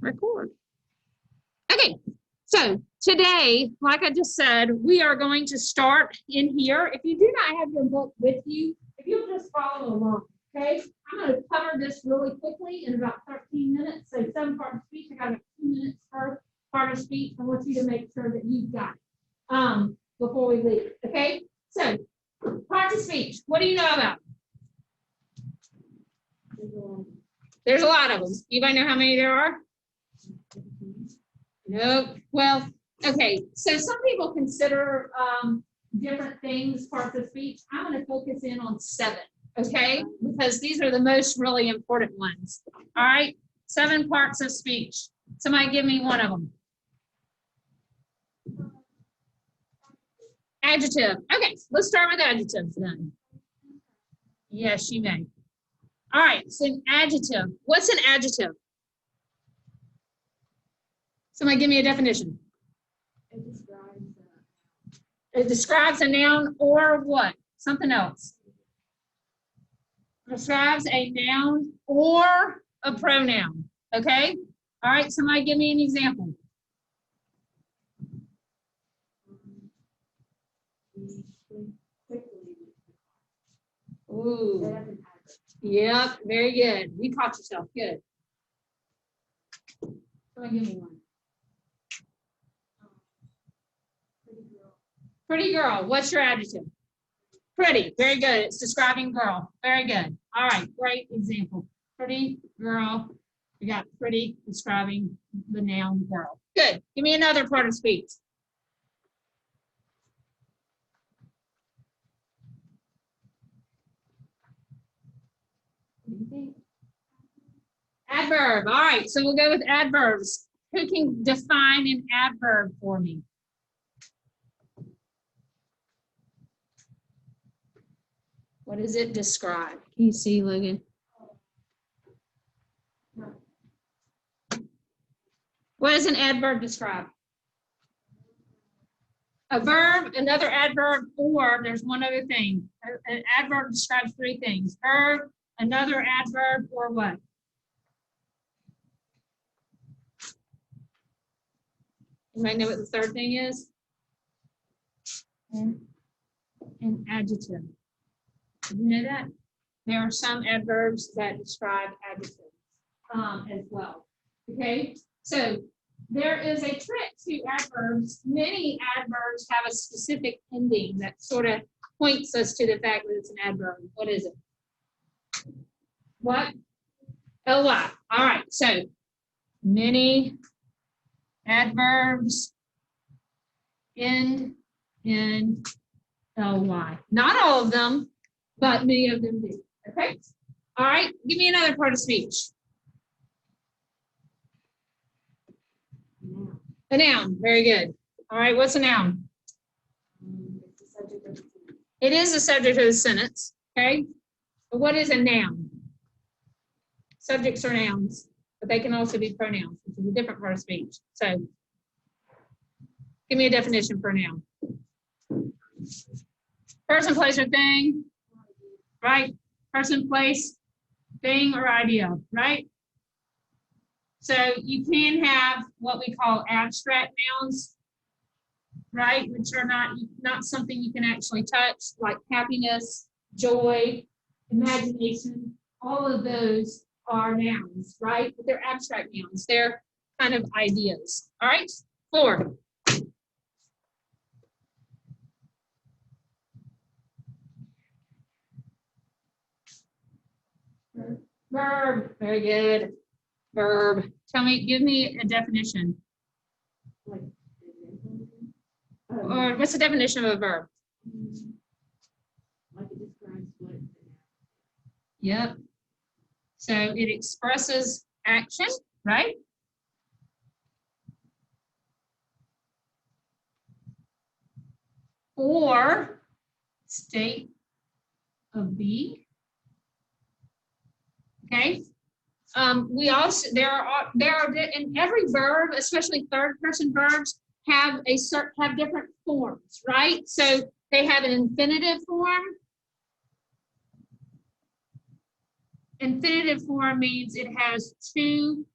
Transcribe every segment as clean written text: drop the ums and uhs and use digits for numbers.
record. Okay, so today, like I just said, we are going to start in here. If you do not have your book with you, if you'll just follow along, okay? I'm going to cover this really quickly in about 13 minutes. So 7 parts of speech, I got about 2 minutes per part of speech. I want you to make sure that you've got it before we leave, okay? So, parts of speech, what do you know about? There's a lot of them. Anybody know how many there are? Nope. Well, okay. So some people consider different things parts of speech. I'm going to focus in on 7, okay? Because these are the most really important ones. All right? 7 parts of speech. Somebody give me one of them. Adjective. Okay, let's start with adjectives then. Yes, you may. All right, so an adjective. What's an adjective? Somebody give me a definition. It describes a noun or what? Something else. It describes a noun or a pronoun. Okay? All right, somebody give me an example. Ooh. Yep, very good. You caught yourself. Good. Somebody give me one. Pretty girl. What's your adjective? Pretty. Very good. It's describing girl. Very good. All right. Great example. Pretty girl. We got pretty describing the noun girl. Good. Give me another part of speech. Adverb. All right. So we'll go with adverbs. Who can define an adverb for me? What does it describe? Can you see, Logan? What does an adverb describe? A verb, another adverb, or there's one other thing. An adverb describes 3 things. Verb, another adverb, or what? You might know what the third thing is? An adjective. Did you know that? There are some adverbs that describe adjectives as well. Okay, so there is a trick to adverbs. Many adverbs have a specific ending that sort of points us to the fact that it's an adverb. What is it? What? ly. All right, so many adverbs end in ly. Not all of them, but many of them do. Okay? All right, give me another part of speech. A noun. Very good. All right, what's a noun? It is the subject of the sentence. Okay? But what is a noun? Subjects are nouns, but they can also be pronouns, which is a different part of speech. So, give me a definition for a noun. Person, place, or thing. Right? Person, place, thing, or idea. Right? So you can have what we call abstract nouns, right? Which are not something you can actually touch, like happiness, joy, imagination. All of those are nouns, right? But they're abstract nouns. They're kind of ideas. All right? 4. Verb. Very good. Verb. Give me a definition. Or what's the definition of a verb? Yep. So it expresses action, right? Or state of being. Okay. We also there are in every verb, especially third-person verbs, have different forms, right? So they have an infinitive form. Infinitive form means it has 2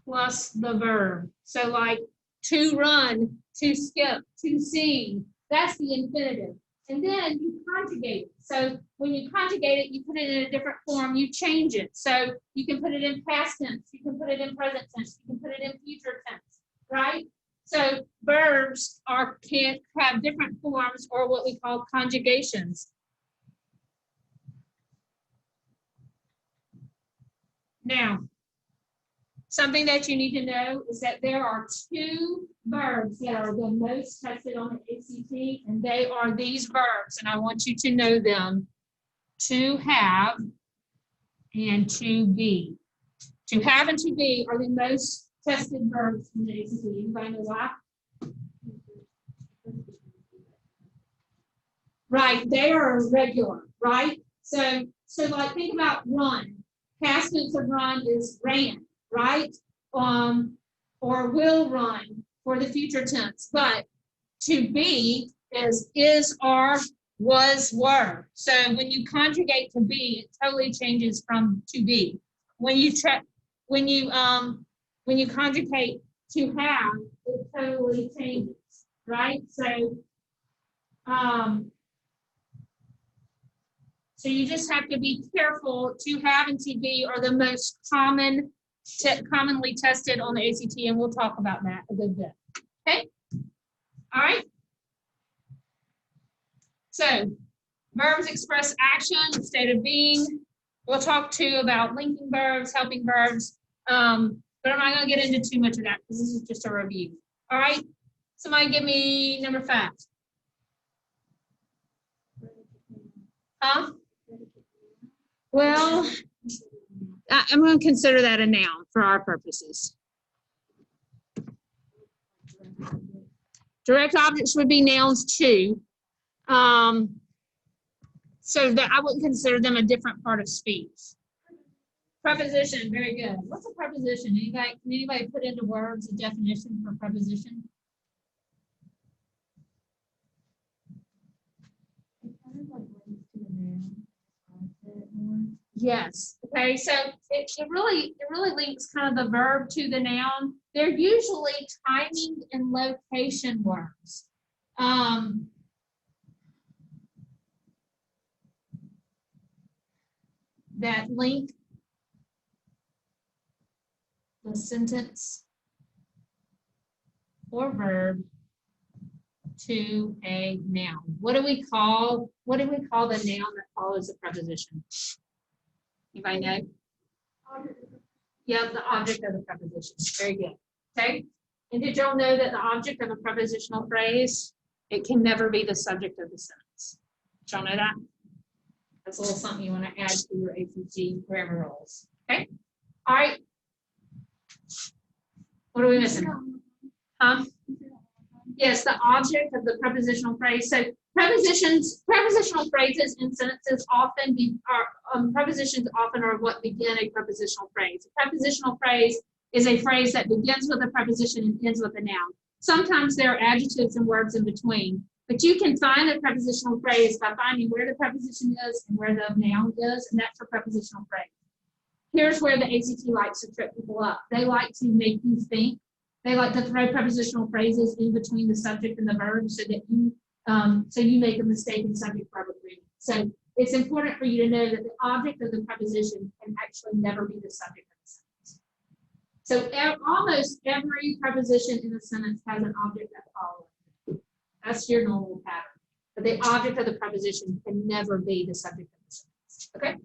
plus the verb. So like to run, to skip, to sing, that's the infinitive. And then you conjugate it. So when you conjugate it, you put it in a different form, you change it. So you can put it in past tense, you can put it in present tense, you can put it in future tense, right? So verbs can have different forms or what we call conjugations. Now, something that you need to know is that there are two verbs that are the most tested on the ACT, and they are these verbs, and I want you to know them: to have and to be. To have and to be are the most tested verbs in the ACT. Anybody know why? Right, they are irregular, right? So like think about run. Past tense of run is ran, right? Or will run for the future tense. But to be is, are, was, were. So when you conjugate to be, it totally changes from to be. When you conjugate to have, it totally changes, right? So you just have to be careful. To have and to be are the most commonly tested on the ACT, and we'll talk about that a good bit. Okay? All right? So verbs express action, state of being. We'll talk too about linking verbs, helping verbs, but I'm not going to get into too much of that because this is just a review. All right? Somebody give me number 5. Huh? Well, I'm going to consider that a noun for our purposes. Direct objects would be nouns too. So that I wouldn't consider them a different part of speech. Preposition, very good. What's a preposition? Can anybody put into words a definition for preposition? Yes. Okay. So it really links kind of the verb to the noun. They're usually timing and location words. That link the sentence or verb to a noun. What do we call the noun that follows a preposition? Anybody know? Yep, the object of the preposition. Very good. Okay. And did y'all know that the object of a prepositional phrase, it can never be the subject of the sentence? Did y'all know that? That's a little something you want to add to your ACT grammar rules. Okay. All right. What are we missing? Huh? Yes, the object of the prepositional phrase. So prepositional phrases in sentences prepositions often are what begin a prepositional phrase. A prepositional phrase is a phrase that begins with a preposition and ends with a noun. Sometimes there are adjectives and verbs in between, but you can find a prepositional phrase by finding where the preposition is and where the noun is, and that's a prepositional phrase. Here's where the ACT likes to trip people up. They like to make you think. They like to throw prepositional phrases in between the subject and the verb so that you make a mistake in subject-verb agreement. So it's important for you to know that the object of the preposition can actually never be the subject of the sentence. So almost every preposition in the sentence has an object that follows. That's your normal pattern. But the object of the preposition can never be the subject of the sentence. Okay?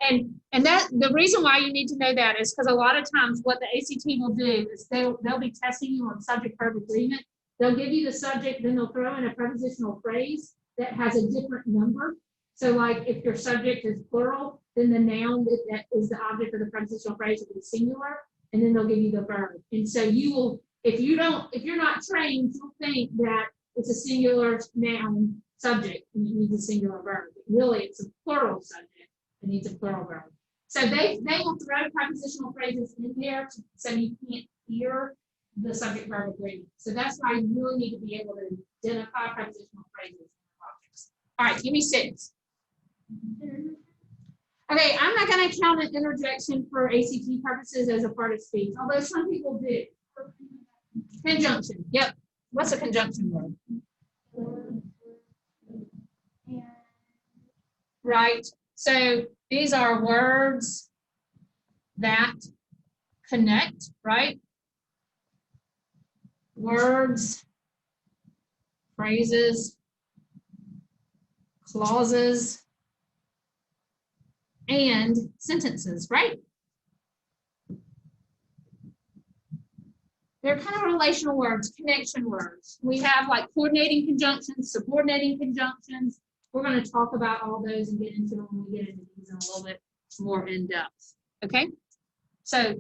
And that the reason why you need to know that is because a lot of times what the ACT will do is they'll be testing you on subject-verb agreement. They'll give you the subject, then they'll throw in a prepositional phrase that has a different number. So like if your subject is plural, then the noun that is the object of the prepositional phrase will be singular, and then they'll give you the verb. And so you will, if you're not trained, you'll think that it's a singular noun subject and it needs a singular verb. But really, it's a plural subject. It needs a plural verb. So they will throw prepositional phrases in there so you can't hear the subject-verb agreement. So that's why you really need to be able to identify prepositional phrases and objects. All right, give me 6. Okay, I'm not going to count an interjection for ACT purposes as a part of speech, although some people do. Conjunction. Yep. What's a conjunction word? Right. So these are words that connect, right? Words, phrases, clauses, and sentences, right? They're kind of relational words, connection words. We have like coordinating conjunctions, subordinating conjunctions. We're going to talk about all those and get into them when we get into these in a little bit more in depth. Okay? So,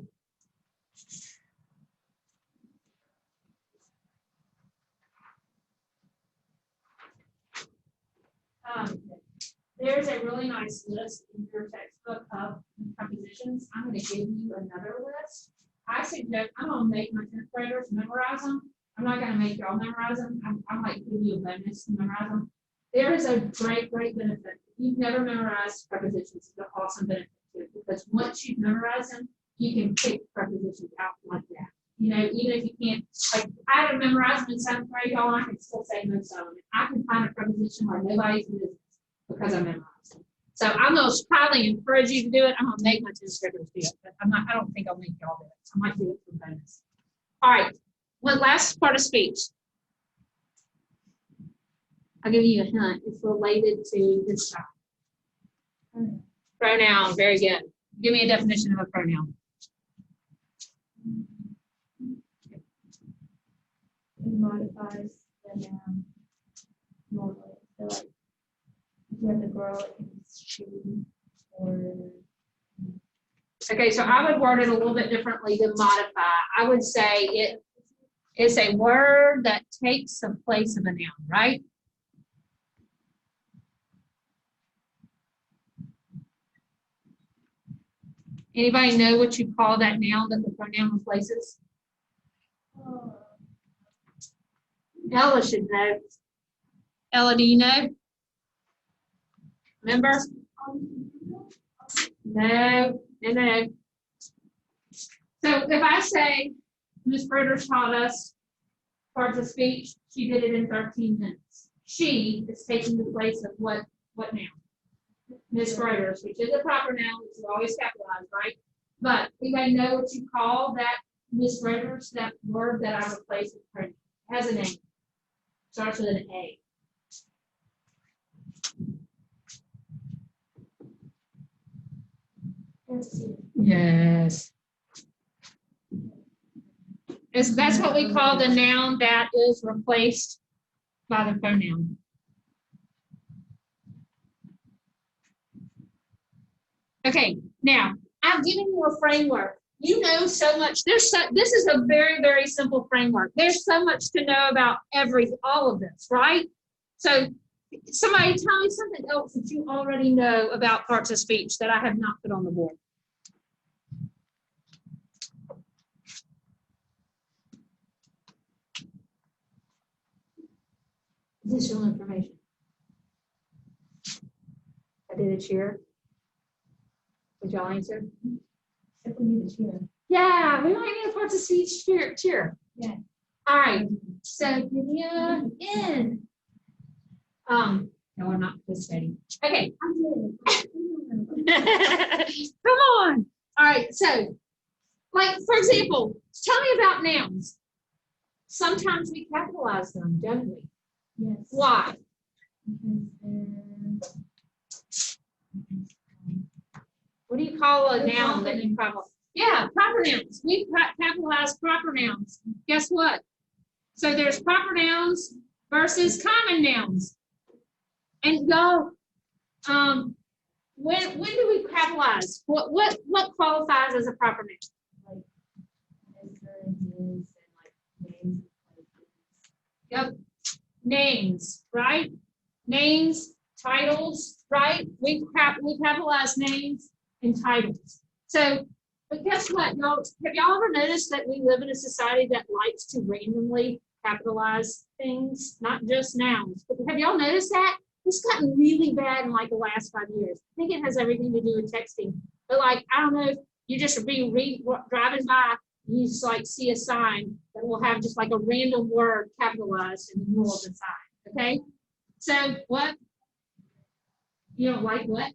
there's a really nice list in your textbook of prepositions. I'm going to give you another list. I suggest, I'm going to make my 10th graders memorize them. I'm not going to make y'all memorize them. I might give you a bonus to memorize them. There is a great, great benefit. If you've never memorized prepositions, it's an awesome benefit to it, because once you've memorized them, you can pick prepositions out like that. You know, even if you can't, like, I had to memorize them in 7th grade, y'all, and I can still say most of them. I can find a preposition like nobody's business because I memorized them. So I'm going to probably encourage you to do it. I'm going to make my 10th graders do it, but I don't think I'll make y'all do it. I might do it for bonus. All right. One last part of speech. I'll give you a hint. It's related to this topic. Pronoun. Very good. Give me a definition of a pronoun. It modifies the noun normally. So like if you have the girl, it's she or. Okay, so I would word it a little bit differently than modify. I would say it is a word that takes the place of a noun, right? Anybody know what you call that noun that the pronoun replaces? Ella should know. Ella, do you know? Remember? No. So if I say, Ms. Britters taught us parts of speech, she did it in 13 minutes. She is taking the place of what noun? Ms. Britters, which is a proper noun, which is always capitalized, right? But anybody know what you call that Ms. Britters, that word that I replaced with pronoun? It has a name. Starts with an A. Yes. That's what we call the noun that is replaced by the pronoun. Okay, now I've given you a framework. You know so much. This is a very, very simple framework. There's so much to know about all of this, right? So somebody tell me something else that you already know about parts of speech that I have not put on the board. Additional information. I did a cheer. Would y'all answer? If we need a cheer. Yeah, we might need a parts of speech cheer. Yeah. All right. So give me an N. No, I'm not participating. Okay. I'm good. Come on. All right. So, like, for example, tell me about nouns. Sometimes we capitalize them, don't we? Yes. Why? Because What do you call a noun that you capitalize? Yeah, proper nouns. We capitalize proper nouns. Guess what? So there's proper nouns versus common nouns. And y'all, when do we capitalize? What qualifies as a proper noun? like Mr. and Ms. and like names of places. Yep. Names, right? Names, titles, right? We capitalize names and titles. So, but guess what, y'all? Have y'all ever noticed that we live in a society that likes to randomly capitalize things, not just nouns? But have y'all noticed that? It's gotten really bad in like the last 5 years. I think it has everything to do with texting. But like, I don't know if you just driving by, and you just like see a sign that will have just like a random word capitalized in the middle of the sign. Okay. So what? You don't like what?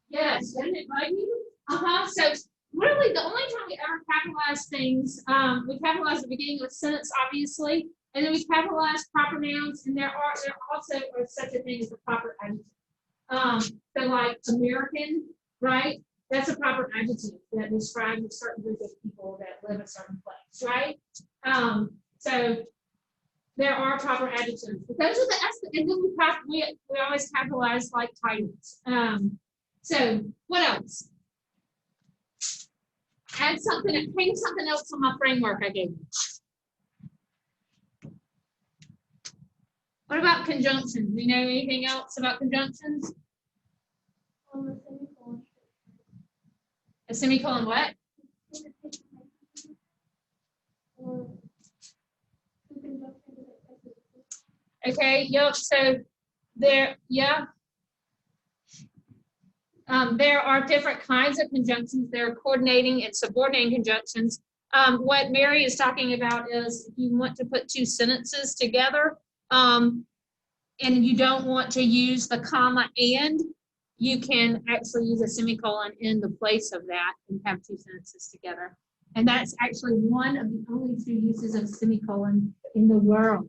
Yes, doesn't it bug you? So really the only time we ever capitalize things, we capitalize the beginning of a sentence, obviously, and then we capitalize proper nouns, and there also are such a thing as a proper adjective. So like American, right? That's a proper adjective that describes a certain group of people that live a certain place, right? So there are proper adjectives. But those are and then we always capitalize like titles. So what else? Hang something else on my framework I gave you. What about conjunctions? Do you know anything else about conjunctions? A semicolon what? Okay, yep, so there are different kinds of conjunctions. There are coordinating and subordinating conjunctions. What Mary is talking about is if you want to put two sentences together, and you don't want to use the comma and, you can actually use a semicolon in the place of that and have two sentences together. And that's actually one of the only two uses of semicolon in the world.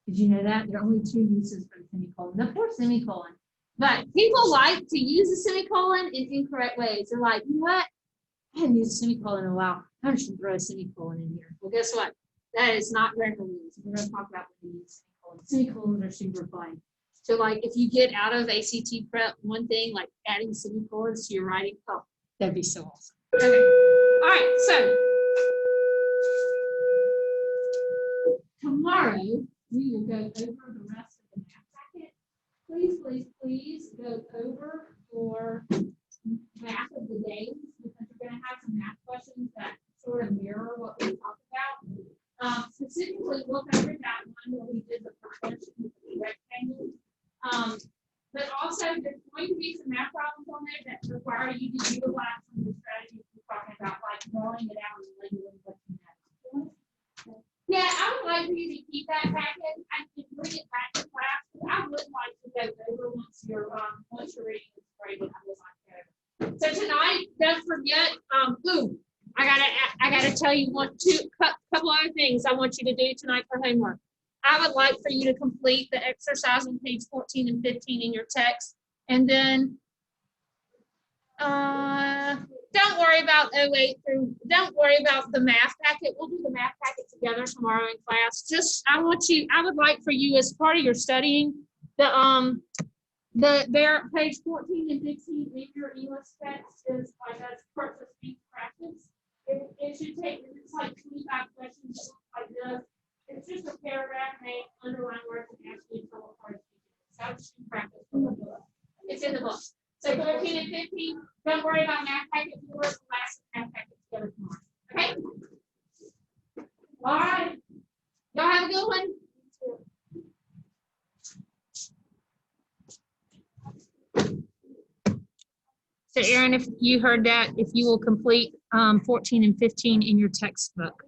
Did you know that? There are only two uses for the semicolon. The poor semicolon. But people like to use a semicolon in incorrect ways. They're like, you know what? I haven't used a semicolon in a while. I should throw a semicolon in here. Well, guess what? That is not grammar rules. We're going to talk about when we use semicolons. Semicolons are super fun. So, like, if you get out of ACT prep one thing, like adding semicolons to your writing, oh, that'd be so awesome. Okay. All right. So, tomorrow, we will go over the rest of the math packet. Please go over your math of the days, because we're going to have some math questions that sort of mirror what we talked about. Specifically, look over that one where we did the percentage with the rectangle. But also, there's going to be some math problems on there that require you to utilize some of the strategies we're talking about, like drawing it out and labeling what you know. Yeah, I would like for you to keep that packet. I can bring it back to class, but I would like to go over once your reading is graded. I would like to go over. So tonight, don't forget. I gotta tell you couple other things I want you to do tonight for homework. I would like for you to complete the exercise on page 14 and 15 in your text, and then don't worry about don't worry about the math packet. We'll do the math packet together tomorrow in class. I would like for you, as part of your studying, there page 14 and 15 in your English text is like a parts of speech practice. It should take, it's like 25 questions that look like this. It's just a paragraph, and they underline words and ask you to tell what part of speech it is. That's speech practice from the book. It's in the book. So 14 and 15, don't worry about math packet. We'll work the last math packet together tomorrow. Okay? All right. Y'all have a good one. So Erin, if you heard that, if you will complete 14 and 15 in your textbook.